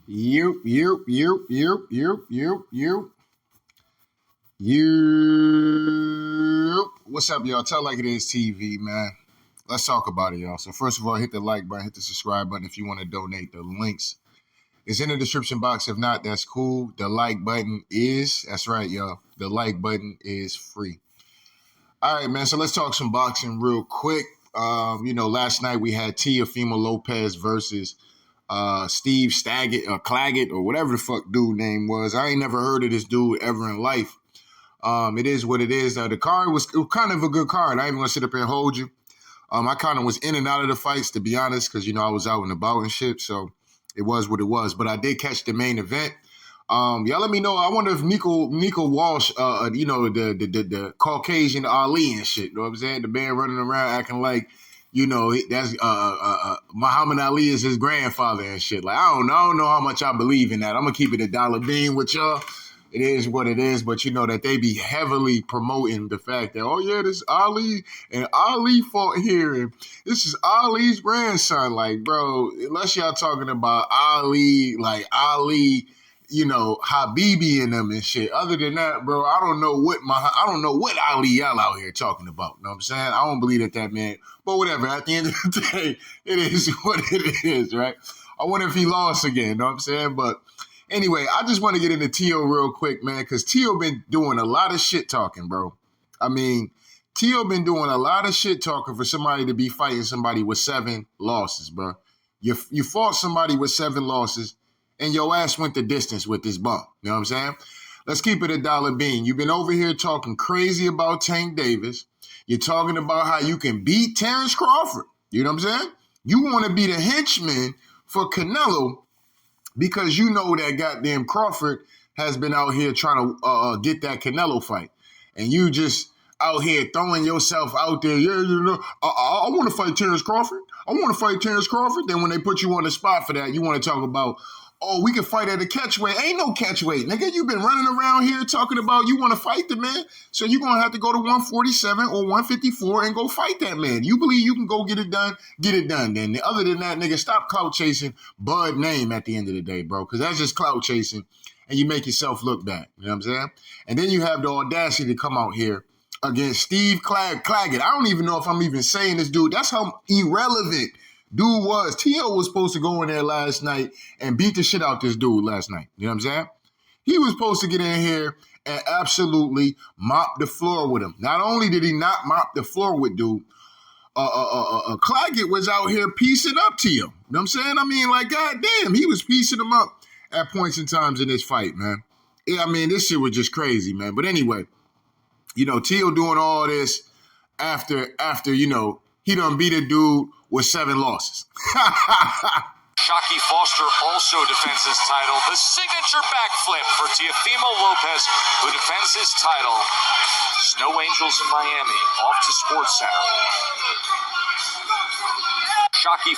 You. What's up, y'all? Tell Like It Is TV, man. Let's talk about it, y'all. So first of all, hit the like button, hit the subscribe button if you want to donate. The links is in the description box. If not, that's cool. The like button that's right, y'all. The like button is free. All right, man. So let's talk some boxing real quick. Last night we had Teofimo Lopez versus Steve Claggett, or whatever the fuck dude name was. I ain't never heard of this dude ever in life. It is what it is. The card was kind of a good card. I ain't even gonna sit up here and hold you. I kind of was in and out of the fights, to be honest, because I was out and about and shit. So it was what it was. But I did catch the main event. Y'all let me know. I wonder if Nico Walsh, the Caucasian Ali and shit. You know what I'm saying? The man running around acting like, that's Muhammad Ali is his grandfather and shit. Like, I don't know how much I believe in that. I'm gonna keep it a dollar bean with y'all. It is what it is, but that they be heavily promoting the fact that, oh yeah, this Ali and Ali fought here, and this is Ali's grandson. Like, bro, unless y'all talking about Ali, like Ali, Habibi and them and shit. Other than that, bro, I don't know what Ali y'all out here talking about. You know what I'm saying? I don't believe that man. But whatever. At the end of the day, it is what it is, right? I wonder if he lost again. You know what I'm saying? But anyway, I just want to get into Teo real quick, man, because Teo been doing a lot of shit talking, bro. I mean, Teo been doing a lot of shit talking for somebody to be fighting somebody with 7 losses, bro. You fought somebody with 7 losses, and your ass went the distance with this bump. You know what I'm saying? Let's keep it a dollar bean. You've been over here talking crazy about Tank Davis. You're talking about how you can beat Terrence Crawford. You know what I'm saying? You want to be the henchman for Canelo, because you know that goddamn Crawford has been out here trying to get that Canelo fight. And you just out here throwing yourself out there. Yeah, I want to fight Terrence Crawford. I want to fight Terrence Crawford. Then when they put you on the spot for that, you want to talk about, oh, we can fight at a catchweight. Ain't no catchweight, nigga. You've been running around here talking about you want to fight the man. So you're going to have to go to 147 or 154 and go fight that man. You believe you can go get it done then. Other than that, nigga, stop clout chasing Bud name at the end of the day, bro, because that's just clout chasing, and you make yourself look bad. You know what I'm saying? And then you have the audacity to come out here against Steve Claggett. I don't even know if I'm even saying this dude. That's how irrelevant dude was. T.O. was supposed to go in there last night and beat the shit out this dude last night. You know what I'm saying? He was supposed to get in here and absolutely mop the floor with him. Not only did he not mop the floor with dude, Claggett was out here piecing up T.O. You know what I'm saying? I mean, like, goddamn, he was piecing him up at points and times in this fight, man. Yeah, I mean, this shit was just crazy, man. But anyway, T.O. doing all this after, he done beat a dude with 7 losses. Shockey Foster also defends his title. The signature backflip for Teofimo Lopez, who defends his title. Snow Angels in Miami, off to SportsCenter. Shockey.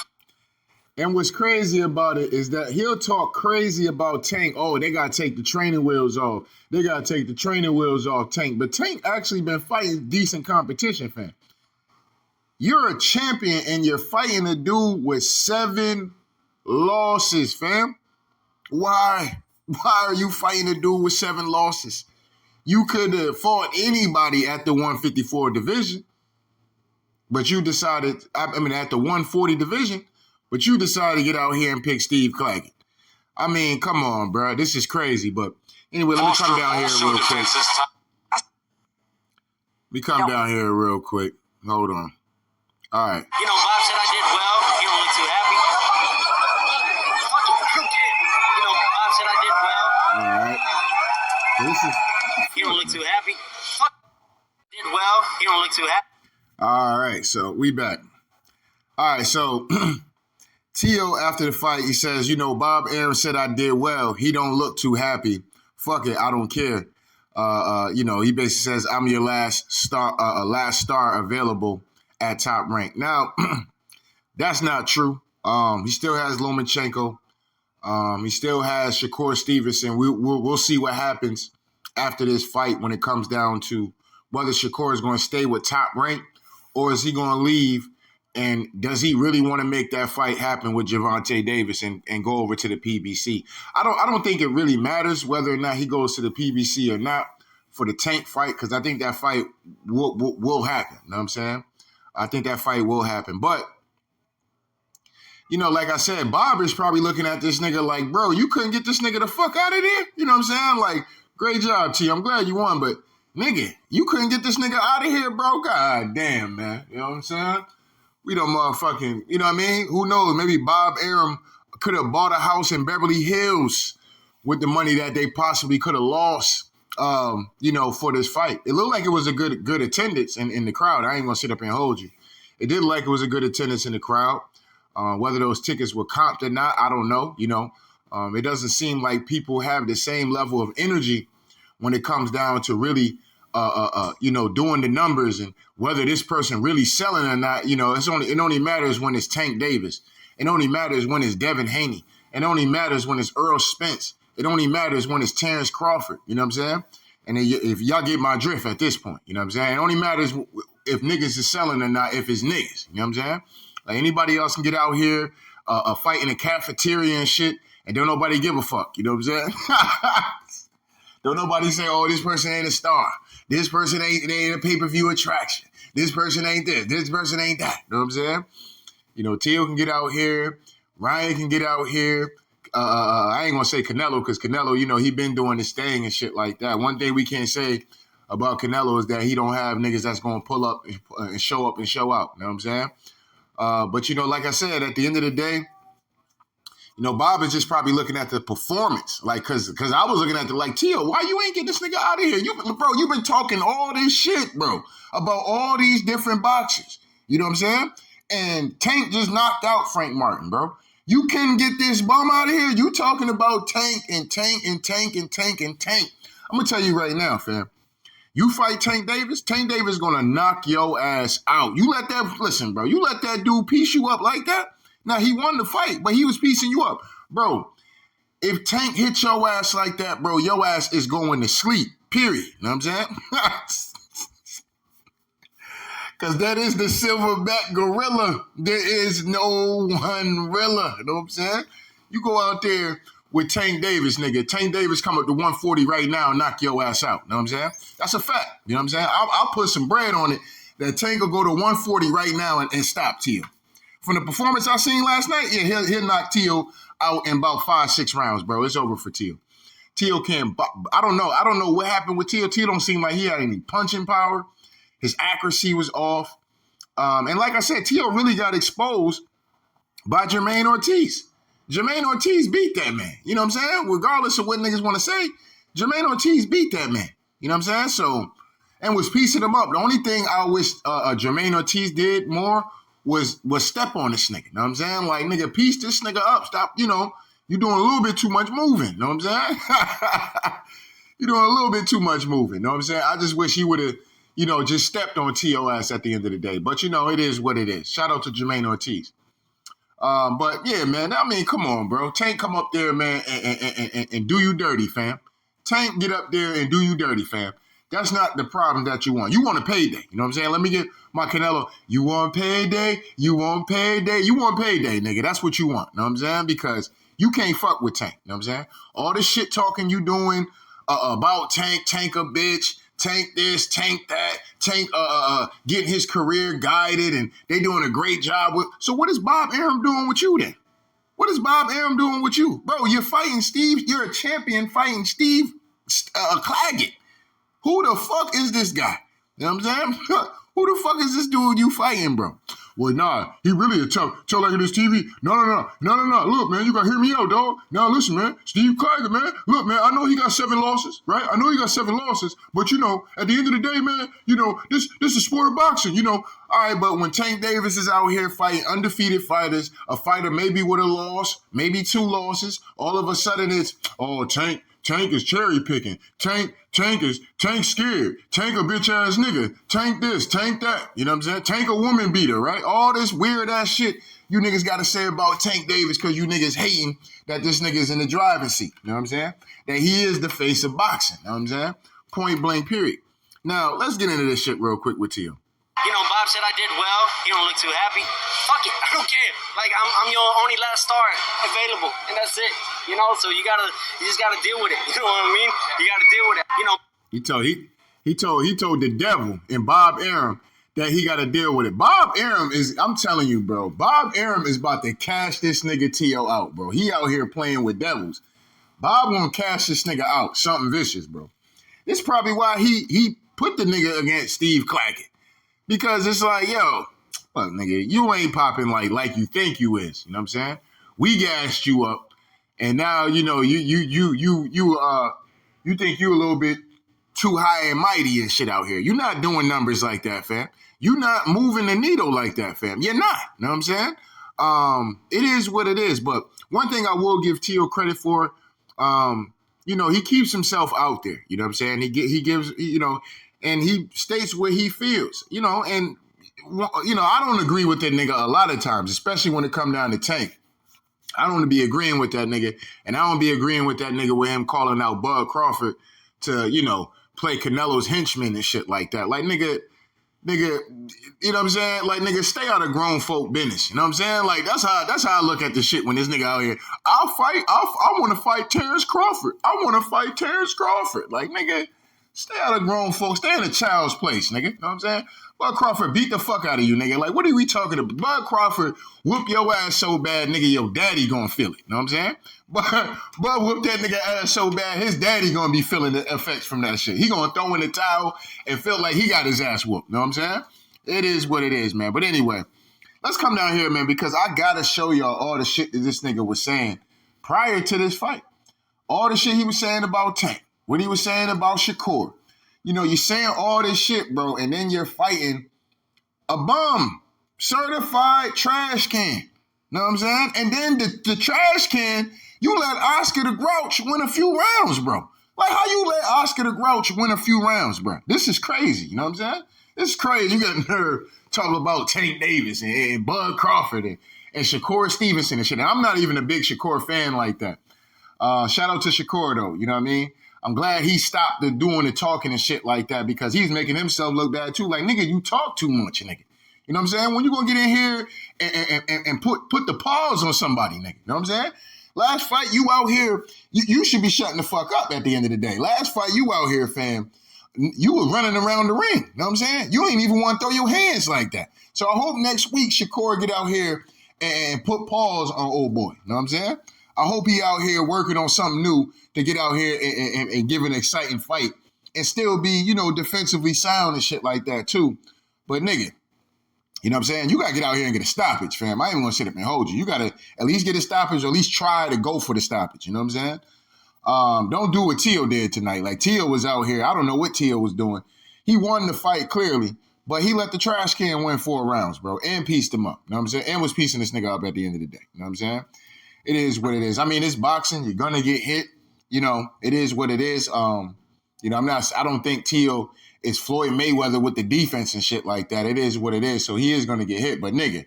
And what's crazy about it is that he'll talk crazy about Tank. Oh, they got to take the training wheels off. They got to take the training wheels off Tank. But Tank actually been fighting decent competition, fam. You're a champion and you're fighting a dude with 7 losses, fam. Why? Why are you fighting a dude with 7 losses? You could have fought anybody at the 154 division, but you decided, at the 140 division, but you decided to get out here and pick Steve Claggett. I mean, come on, bro. This is crazy. But anyway, let me come down here real quick. Hold on. All right. Bob said I did well. He don't look too happy. Bob said I did well. All right. He don't look too happy. Did well. He don't look too happy. All right. So we back. All right. So T.O. after the fight, he says, Bob Arum said I did well. He don't look too happy. Fuck it. I don't care. He basically says I'm your last star available at Top Rank. Now, that's not true. He still has Lomachenko. He still has Shakur Stevenson. We'll see what happens after this fight when it comes down to whether Shakur is going to stay with Top Rank or is he going to leave And does he really want to make that fight happen with Gervonta Davis and go over to the PBC? I don't think it really matters whether or not he goes to the PBC or not for the Tank fight, because I think that fight will happen. You know what I'm saying? I think that fight will happen. But, you know, like I said, Bob is probably looking at this nigga like, bro, you couldn't get this nigga the fuck out of there? You know what I'm saying? Like, great job, T. I'm glad you won, but nigga, you couldn't get this nigga out of here, bro? God damn, man. You know what I'm saying? We don't motherfucking, you know what I mean? Who knows? Maybe Bob Arum could have bought a house in Beverly Hills with the money that they possibly could have lost, you know, for this fight. It looked like it was a good attendance in the crowd. I ain't going to sit up and hold you. It did look like it was a good attendance in the crowd. Whether those tickets were comped or not, I don't know. You know, it doesn't seem like people have the same level of energy when it comes down to really, you know, doing the numbers and whether this person really selling or not. You know, it only matters when it's Tank Davis. It only matters when it's Devin Haney. It only matters when it's Earl Spence. It only matters when it's Terrence Crawford. You know what I'm saying? And if y'all get my drift at this point, you know what I'm saying? It only matters if niggas is selling or not, if it's niggas. You know what I'm saying? Like anybody else can get out here, fight in a cafeteria and shit, and don't nobody give a fuck. You know what I'm saying? Don't nobody say, oh, this person ain't a star. This person ain't a pay-per-view attraction. This person ain't this. This person ain't that. You know what I'm saying? You know, Teal can get out here. Ryan can get out here. I ain't going to say Canelo because Canelo, you know, he been doing his thing and shit like that. One thing we can't say about Canelo is that he don't have niggas that's going to pull up and show out. You know what I'm saying? But, you know, like I said, at the end of the day, you know, Bob is just probably looking at the performance. Like, because I was looking at like, Teal, why you ain't get this nigga out of here? Bro, you've been talking all this shit, bro, about all these different boxers. You know what I'm saying? And Tank just knocked out Frank Martin, bro. You couldn't get this bum out of here? You talking about Tank and Tank and Tank and Tank and Tank. I'm going to tell you right now, fam. You fight Tank Davis going to knock your ass out. You let that dude piece you up like that? Now, he won the fight, but he was piecing you up. Bro, if Tank hits your ass like that, bro, your ass is going to sleep, period. You know what I'm saying? Because that is the silverback gorilla. There is no one rilla. You know what I'm saying? You go out there with Tank Davis, nigga. Tank Davis come up to 140 right now and knock your ass out. You know what I'm saying? That's a fact. You know what I'm saying? I'll put some bread on it that Tank will go to 140 right now and stop Teal. From the performance I seen last night, yeah, he'll knock Teal out in about 5-6 rounds, bro. It's over for Teal. Teal can't. I don't know what happened with Teal. Teal don't seem like he had any punching power. His accuracy was off. And like I said, Teal really got exposed by Jermaine Ortiz. Jermaine Ortiz beat that man. You know what I'm saying? Regardless of what niggas want to say, Jermaine Ortiz beat that man. You know what I'm saying? So, and was piecing him up. The only thing I wish Jermaine Ortiz did more was step on this nigga. You know what I'm saying? Like, nigga, piece this nigga up. Stop, you know, you doing a little bit too much moving. You know what I'm saying? You're doing a little bit too much moving. You know what I'm saying? I just wish he would have, you know, just stepped on TOS at the end of the day. But, you know, it is what it is. Shout out to Jermaine Ortiz. But, yeah, man, I mean, come on, bro. Tank, come up there, man, and do you dirty, fam. Tank, get up there and do you dirty, fam. That's not the problem that you want. You want a payday. You know what I'm saying? Let me get my Canelo. You want payday? You want payday? You want payday, nigga. That's what you want. You know what I'm saying? Because you can't fuck with Tank. You know what I'm saying? All this shit talking you doing about Tank a bitch, Tank this, Tank that, Tank getting his career guided, and they doing a great job with. So what is Bob Arum doing with you then? What is Bob Arum doing with you? Bro, you're fighting Steve. You're a champion fighting Steve Claggett. Who the fuck is this guy? You know what I'm saying? Who the fuck is this dude you fighting, bro? Well, nah, he really a tough like in this TV. No. Look, man, you gotta hear me out, dog. Now, listen, man, Steve Claggett, man. Look, man, I know he got 7 losses, right? I know he got 7 losses, but, you know, at the end of the day, man, you know, this is a sport of boxing, you know. All right, but when Tank Davis is out here fighting undefeated fighters, a fighter maybe with a loss, maybe 2 losses, all of a sudden it's, oh, Tank is cherry picking. Tank scared. Tank a bitch ass nigga. Tank this, Tank that. You know what I'm saying? Tank a woman beater, right? All this weird ass shit you niggas got to say about Tank Davis because you niggas hating that this nigga is in the driving seat. You know what I'm saying? That he is the face of boxing. You know what I'm saying? Point blank, period. Now, let's get into this shit real quick with Teal. Bob said I did well. He don't look too happy. Fuck it, I don't care. Like I'm your only last star available, and that's it. So you just gotta deal with it. You know what I mean? You gotta deal with it. He told the devil and Bob Arum that he got to deal with it. Bob Arum I'm telling you, bro, Bob Arum is about to cash this nigga T.O. out, bro. He out here playing with devils. Bob gonna cash this nigga out, something vicious, bro. This is probably why he put the nigga against Steve Clackett. Because it's like, yo, fuck, nigga, you ain't popping like you think you is. You know what I'm saying? We gassed you up, and now you think you a little bit too high and mighty and shit out here. You're not doing numbers like that, fam. You're not moving the needle like that, fam. You're not. You know what I'm saying? It is what it is. But one thing I will give T.O. credit for, he keeps himself out there. You know what I'm saying? He gives, and he states what he feels, and I don't agree with that nigga a lot of times, especially when it come down to Tank. I don't be agreeing with that nigga, and I don't be agreeing with that nigga with him calling out Bud Crawford to, play Canelo's henchman and shit like that. Like, nigga, you know what I'm saying? Like, nigga, stay out of grown folk business. You know what I'm saying? Like, that's how I look at the shit when this nigga out here. I want to fight Terrence Crawford. Like, nigga, stay out of grown folks. Stay in a child's place, nigga. You know what I'm saying? Bud Crawford beat the fuck out of you, nigga. Like, what are we talking about? Bud Crawford whoop your ass so bad, nigga, your daddy gonna feel it. You know what I'm saying? Bud whoop that nigga ass so bad, his daddy gonna be feeling the effects from that shit. He gonna throw in the towel and feel like he got his ass whooped. You know what I'm saying? It is what it is, man. But anyway, let's come down here, man, because I gotta show y'all all the shit that this nigga was saying prior to this fight. All the shit he was saying about Tank. What he was saying about Shakur. You're saying all this shit, bro, and then you're fighting a bum, certified trash can. Know what I'm saying? And then the trash can, you let Oscar the Grouch win a few rounds, bro. Like, how you let Oscar the Grouch win a few rounds, bro? This is crazy, you know what I'm saying? This is crazy. You got nerve talking about Tank Davis and Bud Crawford and Shakur Stevenson and shit. And I'm not even a big Shakur fan like that. Shout out to Shakur, though, you know what I mean? I'm glad he stopped doing the talking and shit like that because he's making himself look bad too. Like, nigga, you talk too much, nigga. You know what I'm saying? When you gonna get in here and put the pause on somebody, nigga? You know what I'm saying? Last fight, you out here, you should be shutting the fuck up at the end of the day. Last fight, you out here, fam, you were running around the ring. You know what I'm saying? You ain't even want to throw your hands like that. So I hope next week Shakur get out here and put pause on old boy. You know what I'm saying? I hope he out here working on something new to get out here and give an exciting fight and still be, defensively sound and shit like that too. But nigga, you know what I'm saying? You got to get out here and get a stoppage, fam. I ain't going to sit up and hold you. You got to at least get a stoppage or at least try to go for the stoppage. You know what I'm saying? Don't do what Tio did tonight. Like, Tio was out here. I don't know what Tio was doing. He won the fight clearly, but he let the trash can win 4 rounds, bro, and pieced him up. You know what I'm saying? And was piecing this nigga up at the end of the day. You know what I'm saying? It is what it is. I mean, it's boxing. You're going to get hit. It is what it is. I don't think Tio is Floyd Mayweather with the defense and shit like that. It is what it is. So he is going to get hit. But nigga,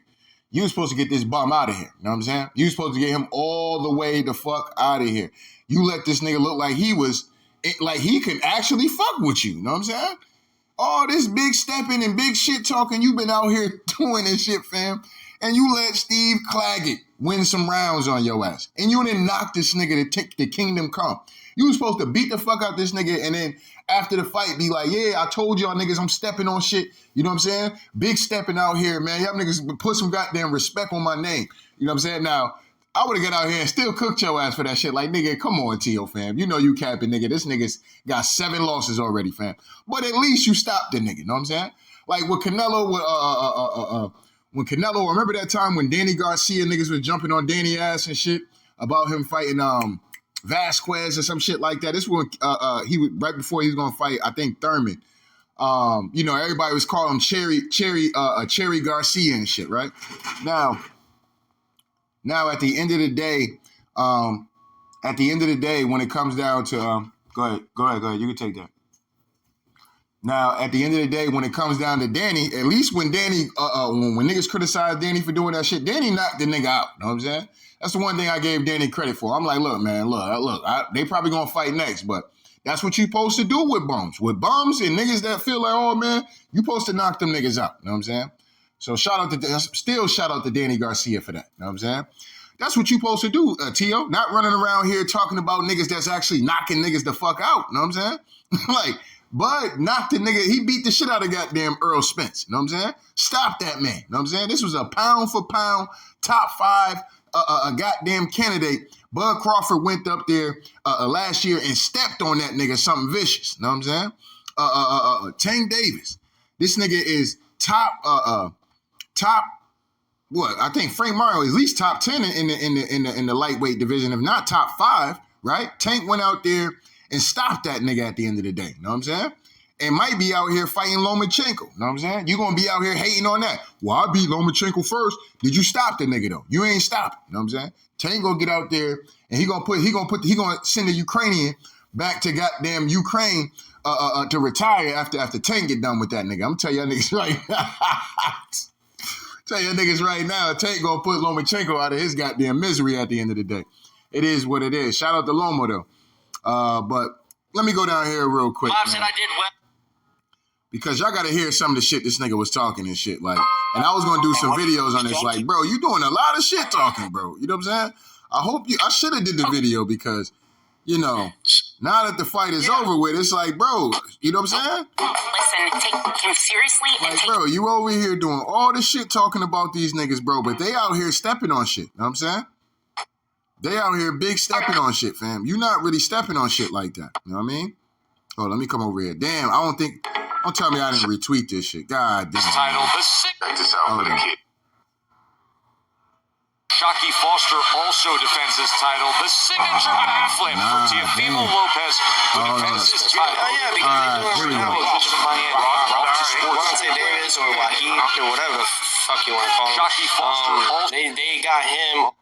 you was supposed to get this bum out of here. You know what I'm saying? You was supposed to get him all the way the fuck out of here. You let this nigga look like he could actually fuck with you. You know what I'm saying? All this big stepping and big shit talking you been out here doing this shit, fam. And you let Steve Claggett win some rounds on your ass. And you didn't knock this nigga to take the kingdom come. You was supposed to beat the fuck out this nigga and then after the fight be like, yeah, I told y'all niggas I'm stepping on shit. You know what I'm saying? Big stepping out here, man. Y'all niggas put some goddamn respect on my name. You know what I'm saying? Now, I would have got out here and still cooked your ass for that shit. Like, nigga, come on, T.O., fam. You know you capping, nigga. This nigga's got 7 losses already, fam. But at least you stopped the nigga. You know what I'm saying? Like with Canelo, when Canelo, remember that time when Danny Garcia niggas was jumping on Danny ass and shit about him fighting Vasquez or some shit like that. This one he was right before he was gonna fight, I think Thurman. Everybody was calling him Cherry Garcia and shit, right? Now at the end of the day, when it comes down to go ahead, you can take that. Now, at the end of the day, when it comes down to Danny, at least when Danny, when niggas criticize Danny for doing that shit, Danny knocked the nigga out. You know what I'm saying? That's the one thing I gave Danny credit for. I'm like, look, man, they probably gonna fight next, but That's what you supposed to do with bums. With bums and niggas that feel like, oh man, you supposed to knock them niggas out. You know what I'm saying? So shout out to Danny Garcia for that. You know what I'm saying? That's what you supposed to do, Tio. Not running around here talking about niggas that's actually knocking niggas the fuck out. You know what I'm saying? Like, Bud knocked the nigga, he beat the shit out of goddamn Earl Spence. You know what I'm saying? Stop that man. You know what I'm saying? This was a pound for pound, top 5 a goddamn candidate. Bud Crawford went up there last year and stepped on that nigga something vicious. You know what I'm saying? Tank Davis. This nigga is top what? I think Frank Mario is at least top 10 in the lightweight division, if not top 5, right? Tank went out there and stopped that nigga at the end of the day. You know what I'm saying? And might be out here fighting Lomachenko. You know what I'm saying? You're going to be out here hating on that. Well, I beat Lomachenko first. Did you stop the nigga though? You ain't stopping. You know what I'm saying? Tank gonna get out there and he gonna send the Ukrainian back to goddamn Ukraine to retire after Tank get done with that nigga. I'm tell y'all niggas right now. Tell y'all niggas right now, Tank gonna put Lomachenko out of his goddamn misery at the end of the day. It is what it is. Shout out to Lomo though. But let me go down here real quick. Bob said I did well. Because y'all gotta hear some of the shit this nigga was talking and shit. Like, and I was gonna do some videos on this. Like, bro, you doing a lot of shit talking, bro. You know what I'm saying? I should have did the video because, you know, now that the fight is over with, it's like, bro, you know what I'm saying? Listen, take him seriously. Like, bro, you over here doing all this shit talking about these niggas, bro, but they out here stepping on shit. You know what I'm saying? They out here big stepping on shit, fam. You not really stepping on shit like that. You know what I mean? Oh, let me come over here. Damn, don't tell me I didn't retweet this shit. God damn. Title, Shockey Foster also defends his title. The signature backflip for Teofimo Lopez, who defends his title. Oh, yeah, because they're doing right now. Vontae Davis or Wahid or whatever the fuck you want to call him. Shockey Foster they got him.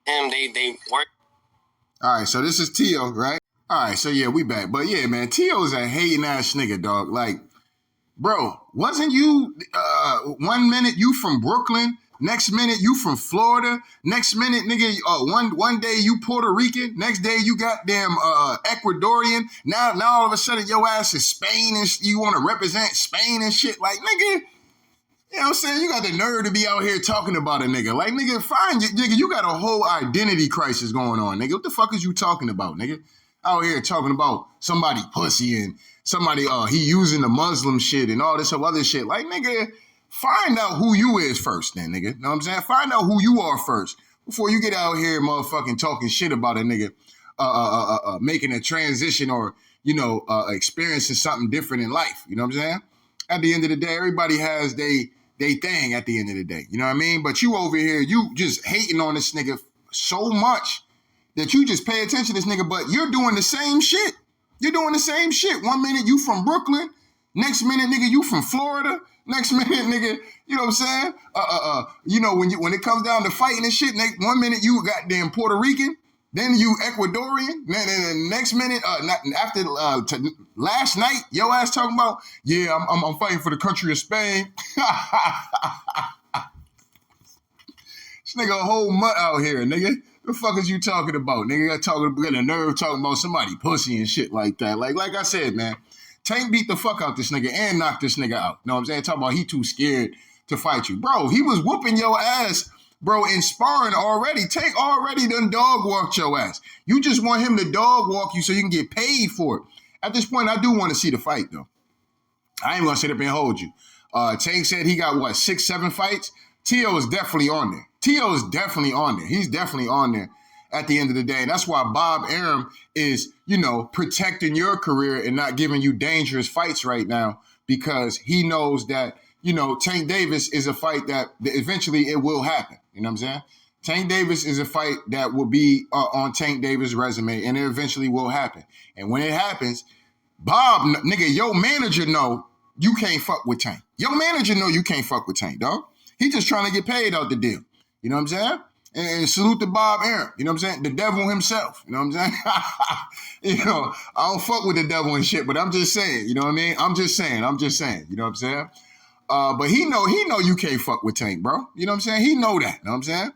They work. All right, so this is Tio, right? All right, so yeah, we back. But yeah, man, Tio's a hating ass nigga, dog. Like, bro, wasn't you 1 minute you from Brooklyn? Next minute, you from Florida. Next minute, nigga, one day you Puerto Rican. Next day, you goddamn Ecuadorian. Now all of a sudden, your ass is Spain and you want to represent Spain and shit. Like, nigga, you know what I'm saying? You got the nerve to be out here talking about a nigga. Like, nigga, fine. Nigga, you got a whole identity crisis going on, nigga. What the fuck is you talking about, nigga? Out here talking about somebody pussy and somebody, he using the Muslim shit and all this other shit. Like, nigga, find out who you is first then, nigga. Know what I'm saying? Find out who you are first before you get out here motherfucking talking shit about a nigga making a transition or, you know, experiencing something different in life. You know what I'm saying? At the end of the day, everybody has they thing at the end of the day. You know what I mean? But you over here, you just hating on this nigga so much that you just pay attention to this nigga, but you're doing the same shit. You're doing the same shit. 1 minute you from Brooklyn. Next minute, nigga, you from Florida. Next minute, nigga, you know what I'm saying? You know, when it comes down to fighting and shit, 1 minute you goddamn Puerto Rican, then you Ecuadorian, then next minute, after last night, your ass talking about, yeah, I'm fighting for the country of Spain. This nigga a whole mutt out here, nigga. The fuck is you talking about, nigga? Got a nerve talking about somebody pussy and shit like that. Like I said, man. Tank beat the fuck out this nigga and knocked this nigga out. Know what I'm saying? Talking about he too scared to fight you. Bro, he was whooping your ass, bro, in sparring already. Tank already done dog walked your ass. You just want him to dog walk you so you can get paid for it. At this point, I do want to see the fight, though. I ain't going to sit up and hold you. Tank said he got, 6, 7 fights? Tio is definitely on there. Tio is definitely on there. He's definitely on there at the end of the day. And that's why Bob Arum is, you know, protecting your career and not giving you dangerous fights right now because he knows that, you know, Tank Davis is a fight that eventually it will happen. You know what I'm saying? Tank Davis is a fight that will be on Tank Davis' resume and it eventually will happen. And when it happens, Bob, nigga, your manager know you can't fuck with Tank. Your manager know you can't fuck with Tank, dog. He just trying to get paid out the deal. You know what I'm saying? And salute to Bob Arum. You know what I'm saying? The devil himself. You know what I'm saying? You know, I don't fuck with the devil and shit, but I'm just saying. You know what I mean? I'm just saying. You know what I'm saying? But he know you can't fuck with Tank, bro. You know what I'm saying? He know that. You know what I'm saying?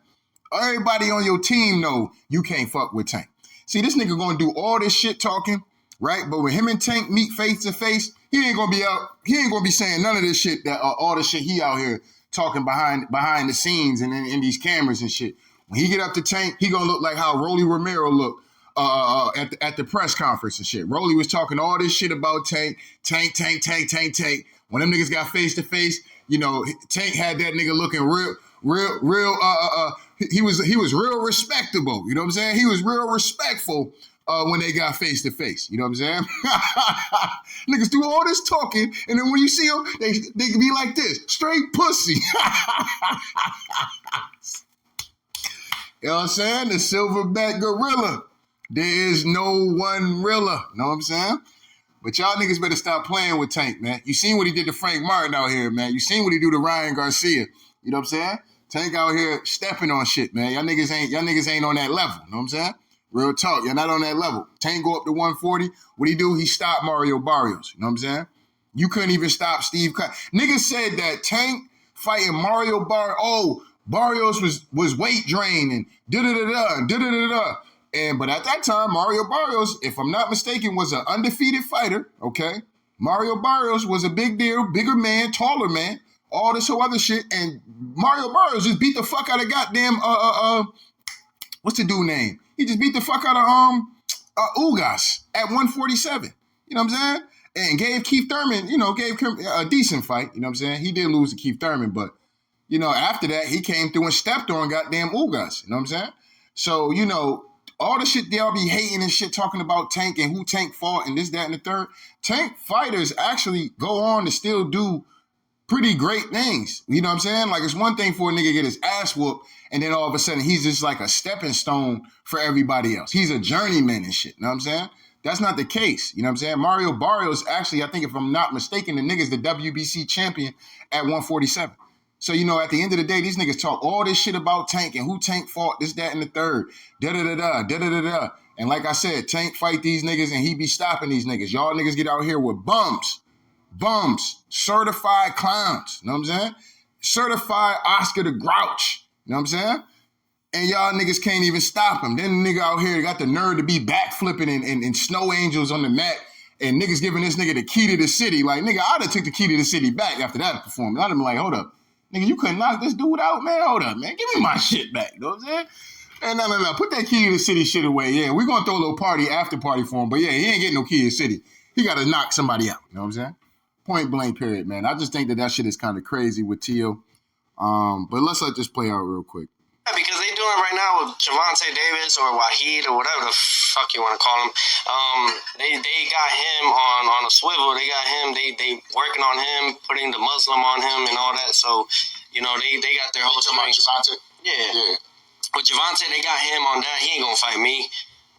Everybody on your team know you can't fuck with Tank. See, this nigga gonna do all this shit talking right? But when him and Tank meet face to face, he ain't gonna be saying none of this shit that all the shit he out here talking behind the scenes and in these cameras and shit. When he get up to Tank, he gonna look like how Rolly Romero looked at the press conference and shit. Rolly was talking all this shit about Tank. When them niggas got face to face, you know, Tank had that nigga looking real. He was real respectable. You know what I'm saying? He was real respectful when they got face to face. You know what I'm saying? Niggas do all this talking, and then when you see them, they can be like this, straight pussy. You know what I'm saying? The silverback gorilla. There is no one realer. Know what I'm saying? But y'all niggas better stop playing with Tank, man. You seen what he did to Frank Martin out here, man. You seen what he do to Ryan Garcia. You know what I'm saying? Tank out here stepping on shit, man. Y'all niggas ain't on that level. You know what I'm saying? Real talk. You're not on that level. Tank go up to 140. What he do? He stopped Mario Barrios. You know what I'm saying? You couldn't even stop Steve Claggett. Niggas said that Tank fighting Mario Barrios. Oh, Barrios was weight drained and da-da-da-da. But at that time, Mario Barrios, if I'm not mistaken, was an undefeated fighter, okay? Mario Barrios was a big deal, bigger man, taller man, all this whole other shit. And Mario Barrios just beat the fuck out of goddamn, what's the dude name? He just beat the fuck out of Ugas at 147. You know what I'm saying? And gave Keith Thurman, gave him a decent fight. You know what I'm saying? He did lose to Keith Thurman, but, after that, he came through and stepped on goddamn Ugas. You know what I'm saying? So, all the shit they'll be hating and shit talking about Tank and who Tank fought and this, that, and the third. Tank fighters actually go on to still do pretty great things. You know what I'm saying? Like, it's one thing for a nigga to get his ass whooped and then all of a sudden he's just like a stepping stone for everybody else. He's a journeyman and shit. You know what I'm saying? That's not the case. You know what I'm saying? Mario Barrios actually, I think if I'm not mistaken, the nigga's the WBC champion at 147. So, at the end of the day, these niggas talk all this shit about Tank and who Tank fought, this, that, and the third, da-da-da-da. And like I said, Tank fight these niggas and he be stopping these niggas. Y'all niggas get out here with bums, certified clowns, you know what I'm saying? Certified Oscar the Grouch, you know what I'm saying? And y'all niggas can't even stop him. Then the nigga out here got the nerve to be backflipping and snow angels on the mat and niggas giving this nigga the key to the city. Like, nigga, I'd have took the key to the city back after that performance. I'd have been like, hold up. Nigga, you couldn't knock this dude out, man? Hold up, man. Give me my shit back. You know what I'm saying? And no. Put that key to the city shit away. Yeah, we're going to throw a little after party for him. But yeah, he ain't getting no key to the city. He got to knock somebody out. You know what I'm saying? Point blank, period, man. I just think that shit is kind of crazy with Tio. But let's let this play out real quick. Yeah, because they doing it right now with Javante Davis or Wahid or whatever the fuck you want to call him. They got him on a swivel. They got him. They working on him, putting the Muslim on him and all that. So, they got their whole thing. Javante? Yeah. With Javante, they got him on that. He ain't gonna fight me.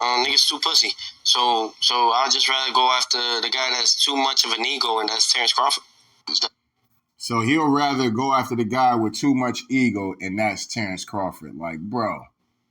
Niggas too pussy. So I'd just rather go after the guy that's too much of an ego, and that's Terrence Crawford. So he'll rather go after the guy with too much ego, and that's Terrence Crawford. Like, bro,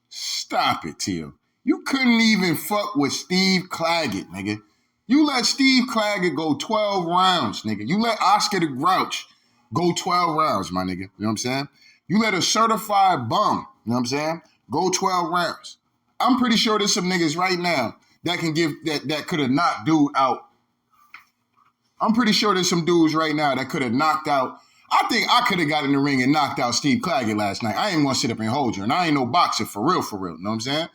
stop it, Tio. You couldn't even fuck with Steve Claggett, nigga. You let Steve Claggett go 12 rounds, nigga. You let Oscar the Grouch go 12 rounds, my nigga. You know what I'm saying? You let a certified bum, you know what I'm saying, go 12 rounds. I'm pretty sure there's some niggas right now that can give that could have knocked dude out. I'm pretty sure there's some dudes right now that could have knocked out. I think I could have got in the ring and knocked out Steve Claggett last night. I ain't gonna sit up and hold you. And I ain't no boxer for real, you know what I'm saying?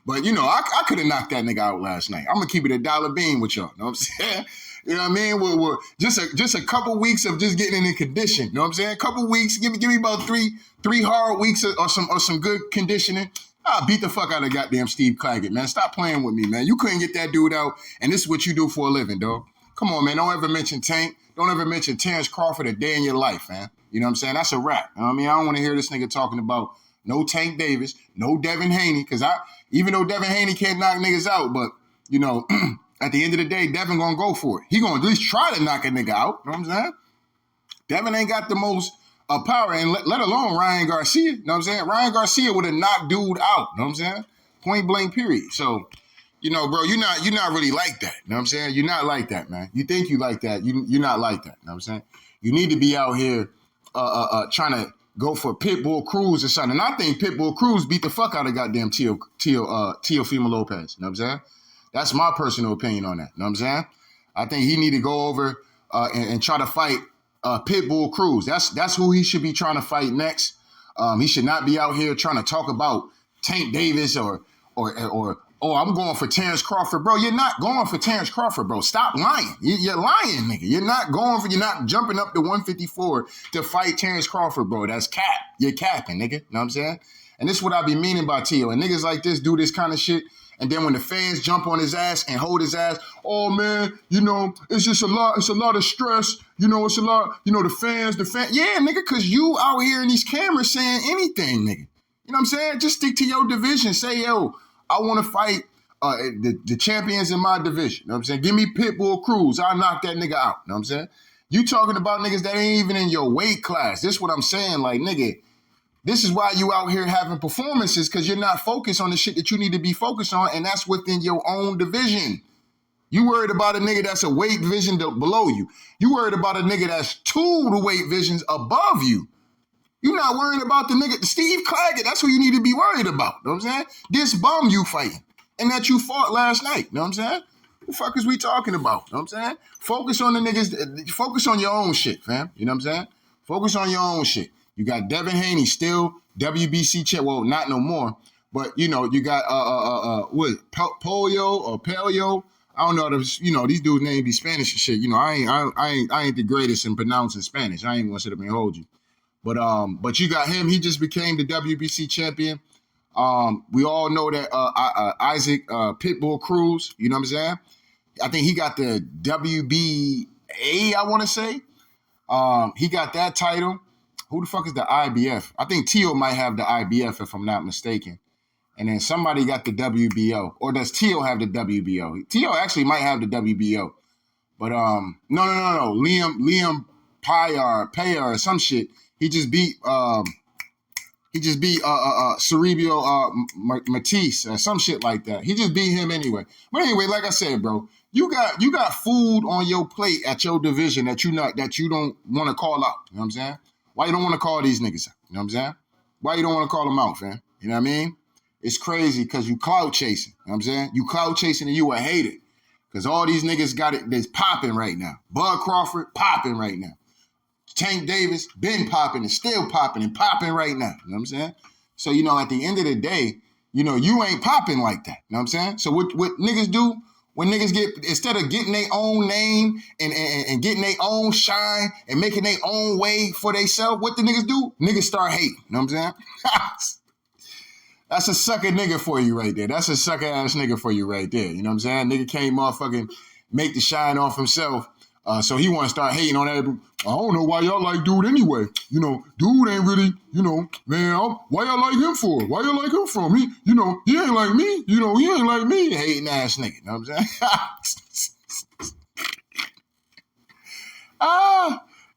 But, I could have knocked that nigga out last night. I'm gonna keep it a dollar bean with y'all, you know what I'm saying? You know what I mean? We're just a couple weeks of just getting in condition, you know what I'm saying? A couple weeks, give me about three hard weeks or some good conditioning. I'll beat the fuck out of goddamn Steve Claggett, man. Stop playing with me, man. You couldn't get that dude out, and this is what you do for a living, dog. Come on, man. Don't ever mention Tank. Don't ever mention Terrence Crawford a day in your life, man. You know what I'm saying? That's a wrap. You know what I mean? I don't want to hear this nigga talking about no Tank Davis, no Devin Haney, because even though Devin Haney can't knock niggas out, but, at the end of the day, Devin gonna go for it. He gonna at least try to knock a nigga out. You know what I'm saying? Devin ain't got the most power, and let alone Ryan Garcia. You know what I'm saying? Ryan Garcia would have knocked dude out. You know what I'm saying? Point blank, period. So, bro, you're not really like that. You know what I'm saying? You're not like that, man. You think you like that. You're not like that. You know what I'm saying? You need to be out here trying to go for Pitbull Cruz or something. And I think Pitbull Cruz beat the fuck out of goddamn Teofimo Lopez. You know what I'm saying? That's my personal opinion on that. You know what I'm saying? I think he need to go over and try to fight Pitbull Cruz. That's who he should be trying to fight next. He should not be out here trying to talk about Tank Davis or I'm going for Terrence Crawford, bro. You're not going for Terrence Crawford, bro. Stop lying. You're lying, nigga. You're not jumping up to 154 to fight Terrence Crawford, bro. That's cap. You're capping, nigga. You know what I'm saying? And this is what I be meaning by Tio. And niggas like this do this kind of shit. And then when the fans jump on his ass and hold his ass, oh man, it's just a lot of stress. It's a lot, the fans. Yeah, nigga, because you out here in these cameras saying anything, nigga. You know what I'm saying? Just stick to your division. Say, yo, I want to fight the champions in my division. You know what I'm saying? Give me Pitbull Cruz. I'll knock that nigga out. You know what I'm saying? You talking about niggas that ain't even in your weight class. This is what I'm saying. Like, nigga, this is why you out here having performances, because you're not focused on the shit that you need to be focused on, and that's within your own division. You worried about a nigga that's a weight division below you. You worried about a nigga that's 2 the weight divisions above you. You're not worrying about the nigga, Steve Claggett. That's who you need to be worried about. You know what I'm saying? This bum you fighting, and that you fought last night. You know what I'm saying? What the fuck is we talking about? You know what I'm saying? Focus on the niggas. Focus on your own shit, fam. You know what I'm saying? Focus on your own shit. You got Devin Haney still WBC champ. Well, not no more. But you got Polio or Paleo. I don't know. These dudes name be Spanish and shit. I ain't the greatest in pronouncing Spanish. I ain't gonna sit up and hold you. But you got him. He just became the WBC champion. We all know that Isaac Pitbull Cruz. You know what I'm saying? I think he got the WBA. I want to say he got that title. Who the fuck is the IBF? I think Tio might have the IBF if I'm not mistaken. And then somebody got the WBO. Or does Tio have the WBO? Tio actually might have the WBO. But no. Liam Payar or some shit. He just beat Cerebral Matisse or some shit like that. He just beat him anyway. But anyway, like I said, bro, you got food on your plate at your division that you don't want to call out. You know what I'm saying? Why you don't want to call these niggas out? You know what I'm saying? Why you don't want to call them out, fam? You know what I mean? It's crazy because you clout chasing. You know what I'm saying? You clout chasing and you a hater. Because all these niggas got it, that's popping right now. Bud Crawford, popping right now. Tank Davis, been popping and still popping and popping right now. You know what I'm saying? So, at the end of the day, you ain't popping like that. You know what I'm saying? So what niggas do when niggas instead of getting their own name and getting their own shine and making their own way for themselves, what the niggas do? Niggas start hating. You know what I'm saying? That's a sucker nigga for you right there. That's a sucker ass nigga for you right there. You know what I'm saying? Nigga can't motherfucking make the shine off himself. So he want to start hating on everybody. I don't know why y'all like dude anyway. Dude ain't really, man, why y'all like him for? Why y'all like him for? He ain't like me. He ain't like me. Hating ass nigga. You know what I'm saying?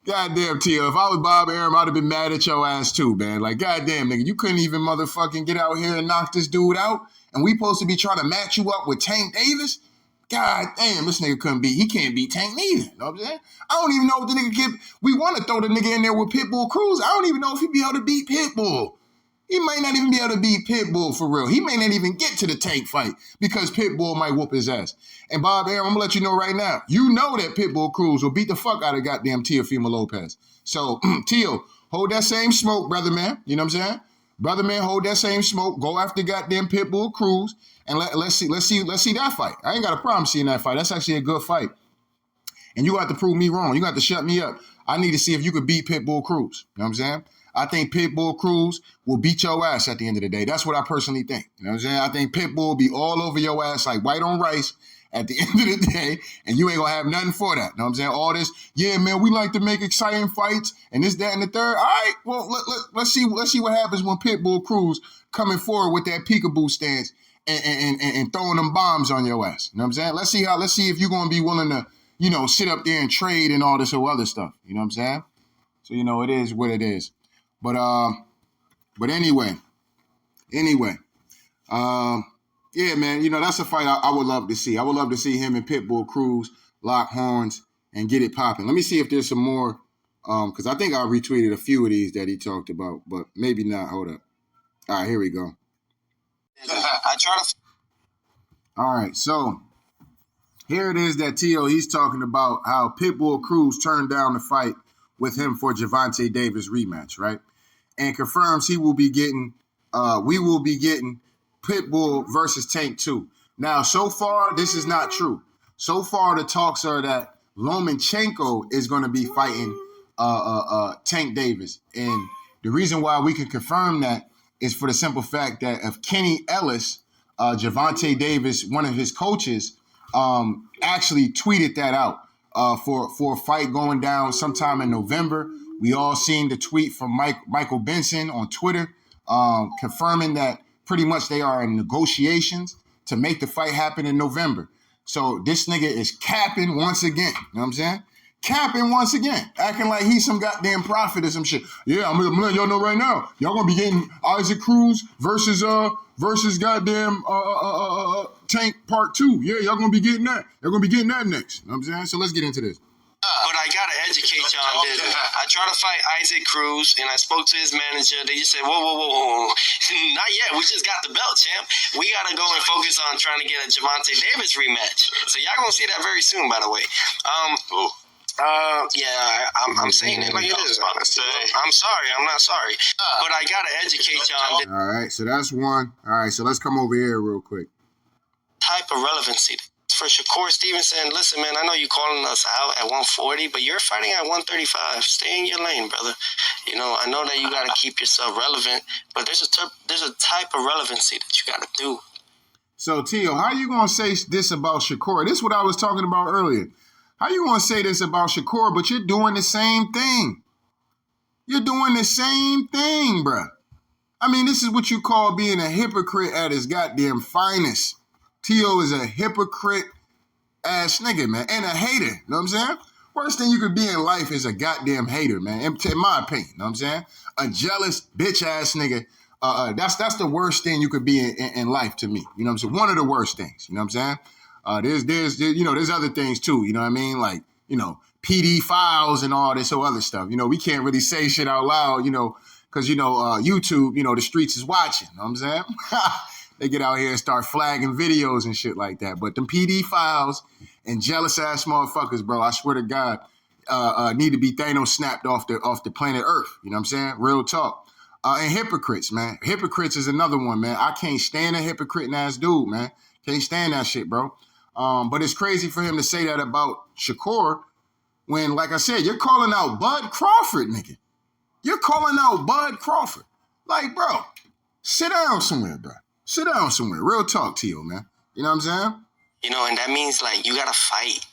Goddamn, Tio. If I was Bob Arum, I'd have been mad at your ass too, man. Like, goddamn, nigga, you couldn't even motherfucking get out here and knock this dude out. And we supposed to be trying to match you up with Tank Davis? God damn, this nigga he can't beat Tank neither. You know what I'm saying? I don't even know if the nigga we want to throw the nigga in there with Pitbull Cruz. I don't even know if he'd be able to beat Pitbull. He might not even be able to beat Pitbull for real. He may not even get to the Tank fight because Pitbull might whoop his ass. And Bob Arum, I'm going to let you know right now, you know that Pitbull Cruz will beat the fuck out of goddamn Teofimo Lopez. So, Tio, hold that same smoke, brother man. You know what I'm saying? Brother man, hold that same smoke. Go after goddamn Pitbull Cruz. And let's see that fight. I ain't got a problem seeing that fight. That's actually a good fight. And you got to prove me wrong. You got to shut me up. I need to see if you could beat Pitbull Cruz. You know what I'm saying? I think Pitbull Cruz will beat your ass at the end of the day. That's what I personally think. You know what I'm saying? I think Pitbull will be all over your ass like white on rice at the end of the day, and you ain't going to have nothing for that. You know what I'm saying? All this, yeah, man, we like to make exciting fights and this, that, and the third. All right, well, let's see what happens when Pitbull Cruz coming forward with that peekaboo stance and throwing them bombs on your ass. You know what I'm saying? Let's see if you're going to be willing to, sit up there and trade and all this other stuff. You know what I'm saying? So, it is what it is. But anyway, yeah, man, that's a fight I would love to see. I would love to see him and Pitbull Cruz lock horns and get it popping. Let me see if there's some more, because I think I retweeted a few of these that he talked about, but maybe not. Hold up. All right, here we go. All right, so here it is that T.O. he's talking about how Pitbull Cruz turned down the fight with him for Gervonta Davis rematch, right? And confirms we will be getting Pitbull versus Tank 2. Now, so far, this is not true. So far, the talks are that Lomachenko is going to be fighting Tank Davis. And the reason why we can confirm that is for the simple fact that if Kenny Ellis, Gervonta Davis, one of his coaches, actually tweeted that out for a fight going down sometime in November. We all seen the tweet from Michael Benson on Twitter confirming that pretty much they are in negotiations to make the fight happen in November. So this nigga is capping once again. You know what I'm saying? Capping once again. Acting like he's some goddamn prophet or some shit. Yeah, I'm gonna let y'all know right now. Y'all gonna be getting Isaac Cruz versus goddamn Tank Part 2. Yeah, y'all gonna be getting that. Y'all gonna be getting that next. You know what I'm saying? So let's get into this. But I gotta educate y'all on this. I tried to fight Isaac Cruz, and I spoke to his manager. They just said, whoa. Not yet. We just got the belt, champ. We gotta go and focus on trying to get a Gervonta Davis rematch. So y'all gonna see that very soon, by the way. I'm saying it like it is. I'm sorry. I'm not sorry. But I gotta educate y'all on this. All right, so that's one. All right, so let's come over here real quick. Type of relevancy. For Shakur Stevenson, listen, man, I know you're calling us out at 140, but you're fighting at 135. Stay in your lane, brother. You know, I know that you got to keep yourself relevant, but there's a type of relevancy that you got to do. So, Tio, how you going to say this about Shakur? This is what I was talking about earlier. How you going to say this about Shakur, but you're doing the same thing? You're doing the same thing, bruh. I mean, this is what you call being a hypocrite at his goddamn finest. T.O. is a hypocrite-ass nigga, man, and a hater, you know what I'm saying? Worst thing you could be in life is a goddamn hater, man, in my opinion, you know what I'm saying? A jealous, bitch-ass nigga, that's the worst thing you could be in life to me, you know what I'm saying? One of the worst things, you know what I'm saying? There's other things too, you know what I mean? Like, you know, PD files and all this other stuff. You know, we can't really say shit out loud, you know, because, you know, YouTube, you know, the streets is watching, you know what I'm saying? They get out here and start flagging videos and shit like that. But them PD files and jealous ass motherfuckers, bro, I swear to God, need to be Thanos snapped off the planet Earth. You know what I'm saying? Real talk. And hypocrites, man. Hypocrites is another one, man. I can't stand a hypocrite ass dude, man. Can't stand that shit, bro. But it's crazy for him to say that about Shakur when, like I said, you're calling out Bud Crawford, nigga. You're calling out Bud Crawford. Like, bro, sit down somewhere, bro. Sit down somewhere. Real talk to you, man. You know what I'm saying? You know, and that means, like, you got to fight.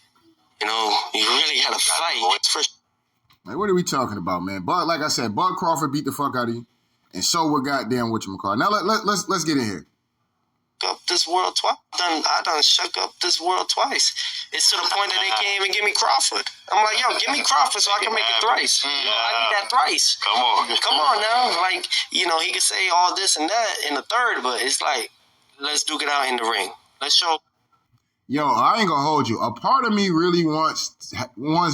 You know, you really got to fight. Like, what are we talking about, man? Bud, like I said, Bud Crawford beat the fuck out of you. And so we're goddamn whatchamacallit. Now, let's get in here. Up this world twice. I done shook up this world twice. It's to the point that they can't even give me Crawford. I'm like, yo, give me Crawford so I can make it thrice. You know, I need that thrice. Come on now. Like, you know, he can say all this and that in the third, but it's like, let's duke it out in the ring. Let's show. Yo, I ain't gonna hold you. A part of me really wants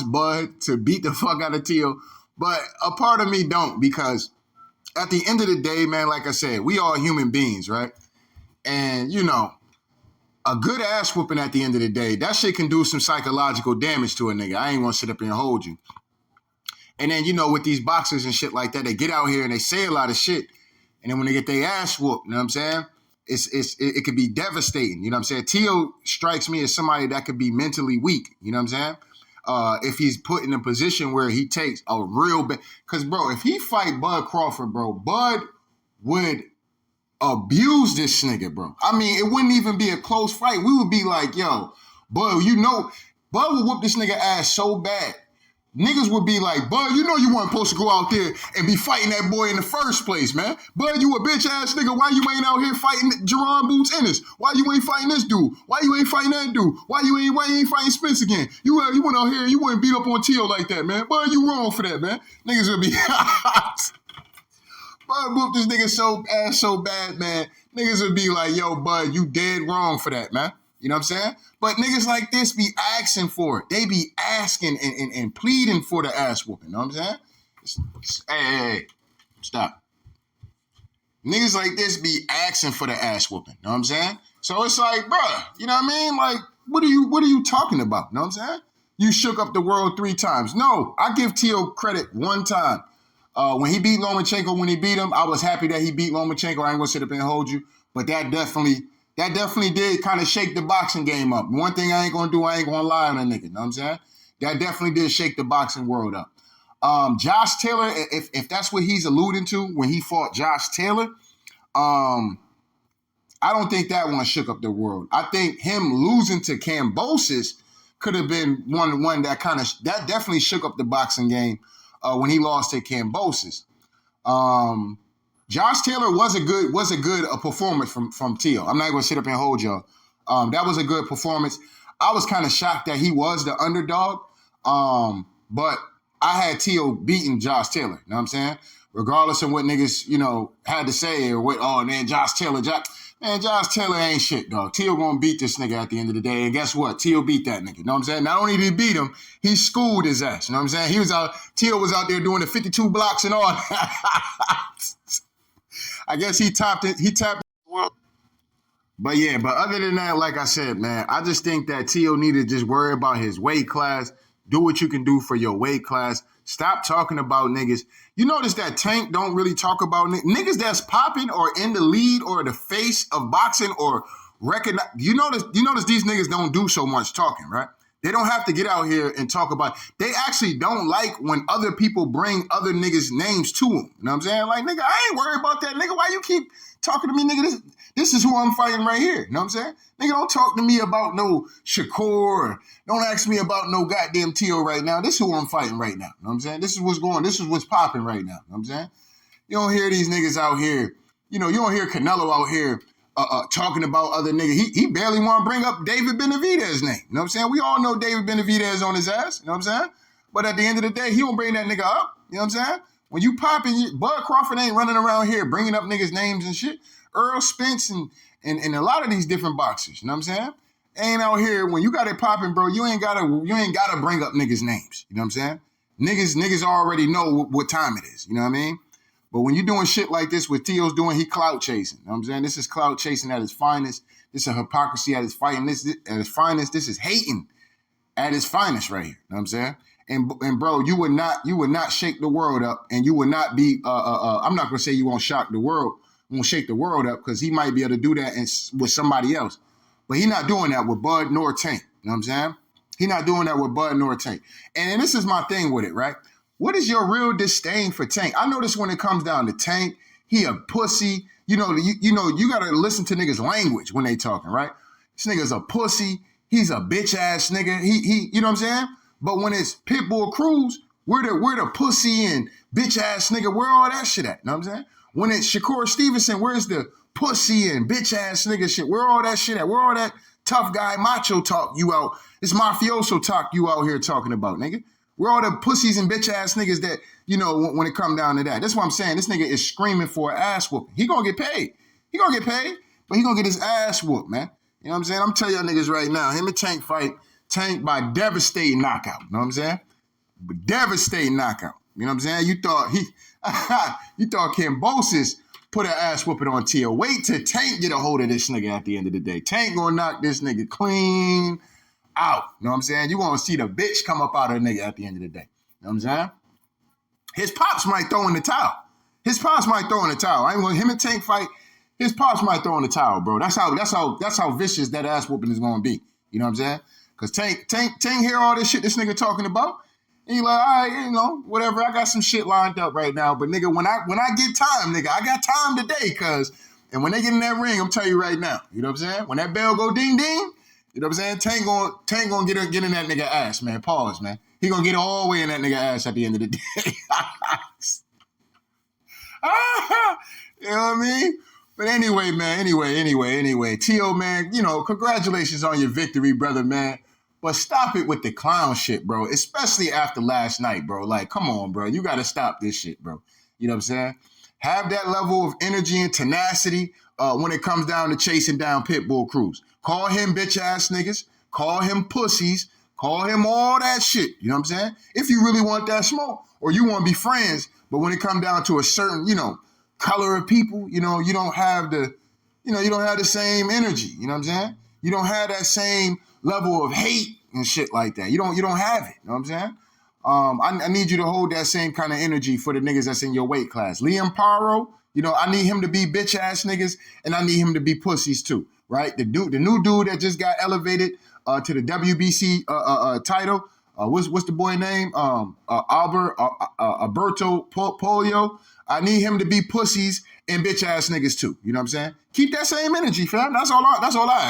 Bud to beat the fuck out of Tio, but a part of me don't, because at the end of the day, man, like I said, we all human beings, right? And, you know, a good ass whooping at the end of the day, that shit can do some psychological damage to a nigga. I ain't gonna sit up here and hold you. And then, you know, with these boxers and shit like that, they get out here and they say a lot of shit. And then when they get their ass whooped, you know what I'm saying? It could be devastating. You know what I'm saying? Tio strikes me as somebody that could be mentally weak. You know what I'm saying? If he's put in a position where he takes a real bad... Because, bro, if he fight Bud Crawford, bro, Bud would abuse this nigga, bro. I mean, it wouldn't even be a close fight. We would be like, yo, Bud, you know, Bud would whoop this nigga ass so bad. Niggas would be like, Bud, you know you weren't supposed to go out there and be fighting that boy in the first place, man. Bud, you a bitch ass nigga. Why you ain't out here fighting Jerron Boots Ennis? Why you ain't fighting this dude? Why you ain't fighting that dude? Why you ain't fighting Spence again? You went out here and you wouldn't beat up on Tio like that, man. Bud, you wrong for that, man. Niggas would be Bud whooped this nigga so bad, man. Niggas would be like, yo, Bud, you dead wrong for that, man. You know what I'm saying? But niggas like this be asking for it. They be asking and pleading for the ass whooping. You know what I'm saying? Hey, stop. Niggas like this be asking for the ass whooping. You know what I'm saying? So it's like, bruh, you know what I mean? Like, what are you talking about? You know what I'm saying? You shook up the world 3 times. No, I give Tio credit one time. When he beat Lomachenko, when he beat him, I was happy that he beat Lomachenko. I ain't gonna sit up and hold you, but that definitely did kind of shake the boxing game up. One thing I ain't gonna do, I ain't gonna lie on a nigga. You know what I'm saying? That definitely did shake the boxing world up. Josh Taylor, if that's what he's alluding to when he fought Josh Taylor, I don't think that one shook up the world. I think him losing to Kambosos could have been one that that definitely shook up the boxing game when he lost to Kambosos. Josh Taylor was a good performance from Tio. I'm not going to sit up and hold y'all. That was a good performance. I was kind of shocked that he was the underdog, but I had Tio beating Josh Taylor. You know what I'm saying? Regardless of what niggas, had to say or what, oh, man, Josh Taylor ain't shit, dog. Tio gonna beat this nigga at the end of the day. And guess what? Tio beat that nigga. You know what I'm saying? Not only did he beat him, he schooled his ass. You know what I'm saying? Tio was out there doing the 52 blocks and all. I guess he tapped it. But yeah, but other than that, like I said, man, I just think that Tio needed to just worry about his weight class. Do what you can do for your weight class. Stop talking about niggas. You notice that Tank don't really talk about niggas that's popping or in the lead or the face of boxing or recognize. You notice these niggas don't do so much talking, right? They don't have to get out here and talk about. They actually don't like when other people bring other niggas' names to them. You know what I'm saying? Like, nigga, I ain't worried about that, nigga. Why you keep talking to me, nigga? This is who I'm fighting right here. You know what I'm saying? Nigga, don't talk to me about no Shakur or don't ask me about no goddamn Tio right now. This is who I'm fighting right now. You know what I'm saying? This is what's going. This is what's popping right now. You know what I'm saying? You don't hear these niggas out here. You don't hear Canelo out here talking about other niggas. He barely want to bring up David Benavidez's name. You know what I'm saying? We all know David Benavidez on his ass. You know what I'm saying? But at the end of the day, he don't bring that nigga up. You know what I'm saying? When you popping, Bud Crawford ain't running around here bringing up niggas' names and shit. Earl Spence and a lot of these different boxers, you know what I'm saying? Ain't out here, when you got it popping, bro, you ain't gotta bring up niggas' names. You know what I'm saying? Niggas already know what time it is, you know what I mean? But when you're doing shit like this, what Tio's doing, he clout chasing. You know what I'm saying? This is clout chasing at its finest. This is hypocrisy at its finest. This is hating at its finest right here. You know what I'm saying? And bro, you would not shake the world up, and you would not be I'm not gonna say you won't shake the world up, because he might be able to do that with somebody else. But he not doing that with Bud nor Tank. You know what I'm saying? He not doing that with Bud nor Tank. And this is my thing with it, right? What is your real disdain for Tank? I notice when it comes down to Tank, he a pussy. You gotta listen to niggas' language when they talking, right? This nigga's a pussy. He's a bitch ass nigga. He you know what I'm saying? But when it's Pitbull Cruz, we're the pussy and bitch ass nigga. Where all that shit at? You know what I'm saying? When it's Shakur Stevenson, where's the pussy and bitch ass nigga shit? Where all that shit at? Where all that tough guy macho talk you out? This mafioso talk you out here talking about, nigga? Where all the pussies and bitch ass niggas that, when it come down to that? That's what I'm saying. This nigga is screaming for an ass whooping. He gonna get paid. But he gonna get his ass whooped, man. You know what I'm saying? I'm telling y'all niggas right now, him and Tank fight, Tank by devastating knockout. You know what I'm saying? Devastating knockout. You know what I'm saying? You thought Kambosos put an ass whooping on Tio. Wait till Tank get a hold of this nigga at the end of the day. Tank gonna knock this nigga clean out. You know what I'm saying? You gonna see the bitch come up out of the nigga at the end of the day. You know what I'm saying? His pops might throw in the towel. I ain't gonna him and Tank fight. His pops might throw in the towel, bro. That's how vicious that ass whooping is gonna be. You know what I'm saying? Cause Tank hear all this shit this nigga talking about. And he like, all right, whatever. I got some shit lined up right now. But nigga, when I get time, nigga, I got time today, and when they get in that ring, I'm telling you right now, you know what I'm saying? When that bell go ding ding, you know what I'm saying? Tank gonna get in that nigga ass, man. Pause, man. He gonna get all the way in that nigga ass at the end of the day. You know what I mean? But anyway, man, anyway. Tio, man, congratulations on your victory, brother, man. But stop it with the clown shit, bro. Especially after last night, bro. Like, come on, bro. You got to stop this shit, bro. You know what I'm saying? Have that level of energy and tenacity when it comes down to chasing down Pitbull Cruz. Call him bitch-ass niggas. Call him pussies. Call him all that shit. You know what I'm saying? If you really want that smoke or you want to be friends, but when it comes down to a certain, color of people, you don't have the you know, you don't have the same energy. You know what I'm saying? You don't have that same level of hate and shit like that. You don't have it. You know what I'm saying? I need you to hold that same kind of energy for the niggas that's in your weight class. Liam Paro, you know, I need him to be bitch ass niggas, and I need him to be pussies too, right? The new dude that just got elevated to the WBC title. What's the boy name? Alberto Polio. I need him to be pussies and bitch ass niggas too. You know what I'm saying? Keep that same energy, fam. That's all I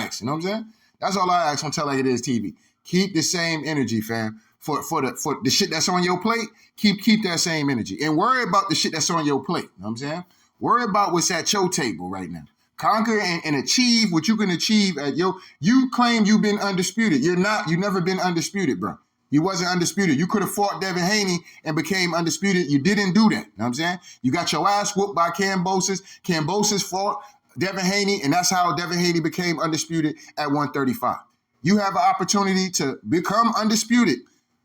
ask. You know what I'm saying? That's all I ask on Tell Like It Is TV. Keep the same energy, fam. For the shit that's on your plate, keep that same energy. And worry about the shit that's on your plate. You know what I'm saying? Worry about what's at your table right now. Conquer and achieve what you can achieve at you claim you've been undisputed. You're not, you never been undisputed, bro. You wasn't undisputed. You could have fought Devin Haney and became undisputed. You didn't do that. You know what I'm saying? You got your ass whooped by Kambosos. Kambosos fought Devin Haney, and that's how Devin Haney became undisputed at 135. You have an opportunity to become undisputed.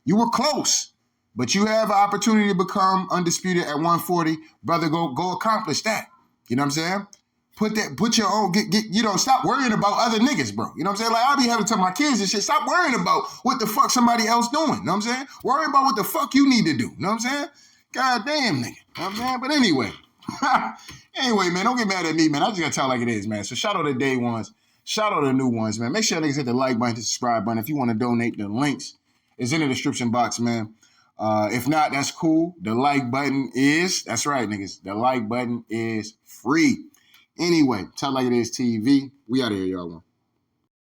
You were close, but you have an opportunity to become undisputed at 140. Brother, go accomplish that. You know what I'm saying? Put your own, stop worrying about other niggas, bro. You know what I'm saying? Like, I be having to tell my kids and shit, stop worrying about what the fuck somebody else doing. You know what I'm saying? Worry about what the fuck you need to do. You know what I'm saying? God damn, nigga. You know what I'm saying? But anyway. Anyway, man, don't get mad at me, man. I just gotta tell like it is, man. So shout out to day ones. Shout out to the new ones, man. Make sure niggas hit the like button, the subscribe button. If you want to donate, the links is in the description box, man. If not, that's cool. The like button is, that's right, niggas. The like button is free. Anyway, Tell Like It Is TV. We out of here, y'all.